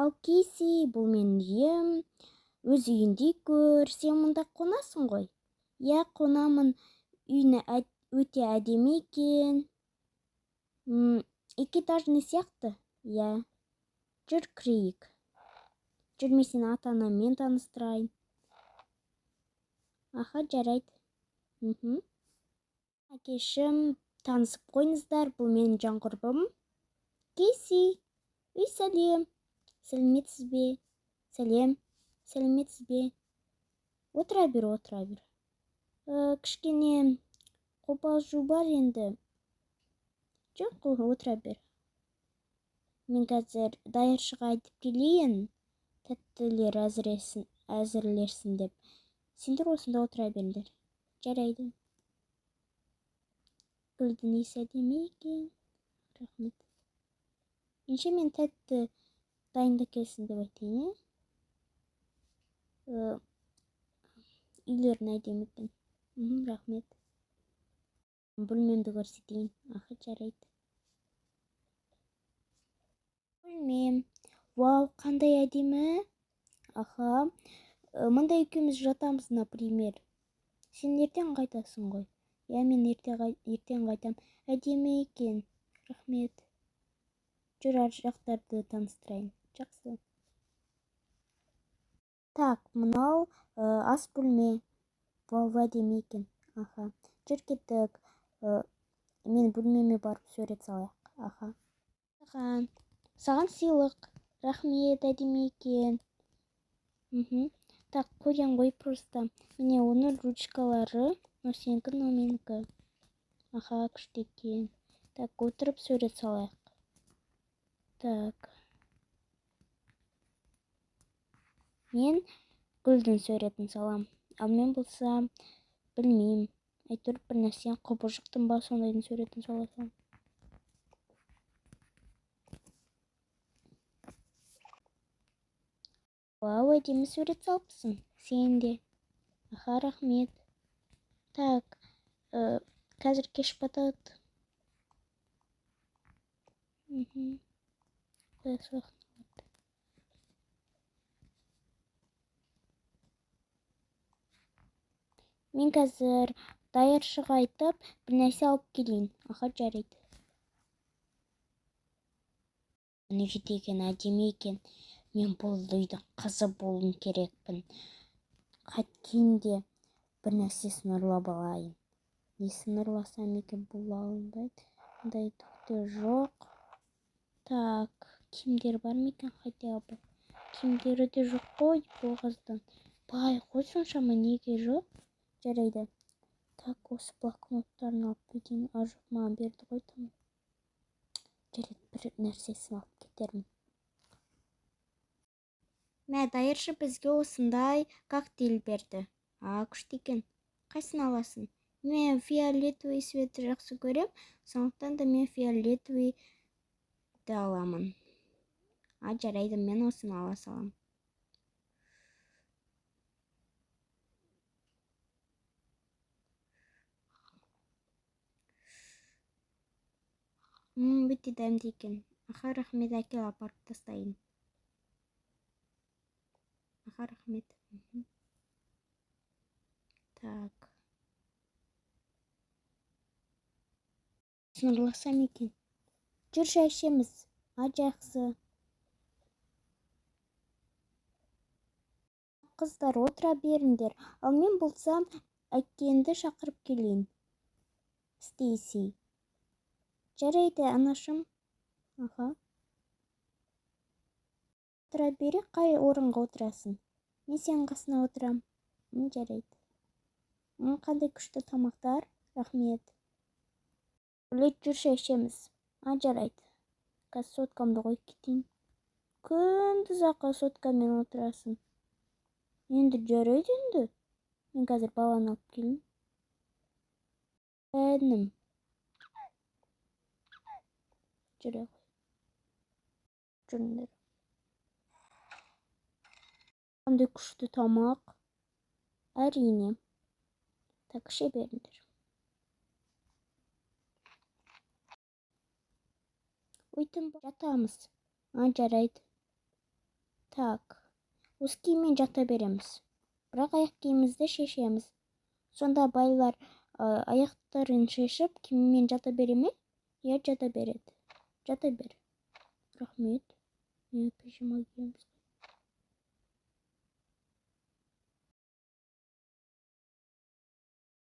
Ал Кейси, бұл менің үйім. Өз үйіндей көр. Сен мұнда қонасың ғой? Я, қонамын. Үйіні өте әдемі екен. Екі этажный сияқты? Я. Жүр кірейік. Жүр, мен сені ата-анаммен таныстырайын. Аха, жарайды. Әкешім, танысып қойыңыздар, бұл менің жан құрбым. Кейси. Үй, сәлем. Сәлеметсіз бе? Сәлем. Сәлеметсіз бе? Отыра бер. Кішкене қобалжу бар енді. Жоқ, отыра бер. Мен қазір даяршыға айтып келейін, тәттілер әзірлерсін деп. Сендер осында отыра беріңдер. Жарайды. Гүлдің иісі әдемі екен. Рахмет. Менше мен тәтті дайында келсін деп айтайын. Үйлерін әдемі екен. Рахмет. Бөлмемді көрсетейін. Аха, жарайды. Бөлмем. Вау, қандай әдемі. Аха. Мында екеуміз жатамыз, например. Сен ертең қайтасың ғой? Я, мен ертең қайтам. Әдемі екен. Рахмет. Жүр, ар жақтарды таныстырайын. Жақсы. Так, мынау ас бөлме. Вау, әдемі екен. Аха. Жүр, кеттік. Мен бөлмеме барып сурет салайық. Аха. Саған сыйлық. Рахмет, әдемі екен. Так, қоян ғой просто. Міне оның ручкалары. Но сенікі, но менікі. Аха, күшті екен. Так, отырып сурет салайық. Так. Мен гүлдің суретін салам. Ал мен болсам, білмеймін. Әйтеуір бір нәрсен құбыжықтың ба, сондайдың суретін саласам. Вау, әдемі сурет салыпсың. Сен де. Аха, рахмет. Так, қазір кеш батады. Мен қазір даяршыға айтып, бір нәрсе алып келейін. Аха, жарайды. Міне жетеген әдемі екен. Мен бұл үйдің қызы болуым керекпін. Қайткенде бір нәрсесін ұрлап алайын. Несін ұрласам екен, бұл алынбайды. Ондай түкті жоқ. Так, киімдер бар ма екен хотя бы? Киімдері де жоқ қой бұл қыздан. Бай, қой соншама неге жоқ? Жарайды. Так, осы блокноттарын алып кетейін. Жоқ, маған берді ғой там. Жарайды, бір нәрсесін алып кетермін. Мә, даяршы бізге осындай коктейль берді. Күшті екен. Қайсын аласың? Мен фиолетовый светті жақсы көрем, сондықтан да мен фиолетовый аламын. Жарайды, мен осыны ала салам. Өте дәмді екен. Аха, рахмет, әкел апарып тастайын. Аха, рахмет. Так. Сынырласам екен. Жүр, шай ішеміз. Жақсы. Қыздар, отыра беріңдер. Ал мен болсам, әккенді шақырып келейін. Стейси. Жарайды, анашым. Аха. Отыра бері, қай орынға отырасың? Мен сенің қасына отырам. Жарайды. Қандай күшті тамақтар? Рахмет. Өлет, жүр, шай ішеміз. Жарайды. Қазір соткамды қойып кетейін. Күндіз ақа соткамен отырасың. Енді жарайды енді. Мен қазір баланы алып келейін. Әнім. Жүре қой. Жүріңдер. Қандай күшті тамақ. Әрине. Так, іше беріңдер. Өйтім жатамыз. Жарайды. Так, осы киіммен жата береміз. Бірақ аяқ киімімізді шешеміз. Сонда байлар аяқтарын шешіп, киіммен жата бере ме? Иә, жата береді. Жата бер. Рахмет. Мен пижама киеміз.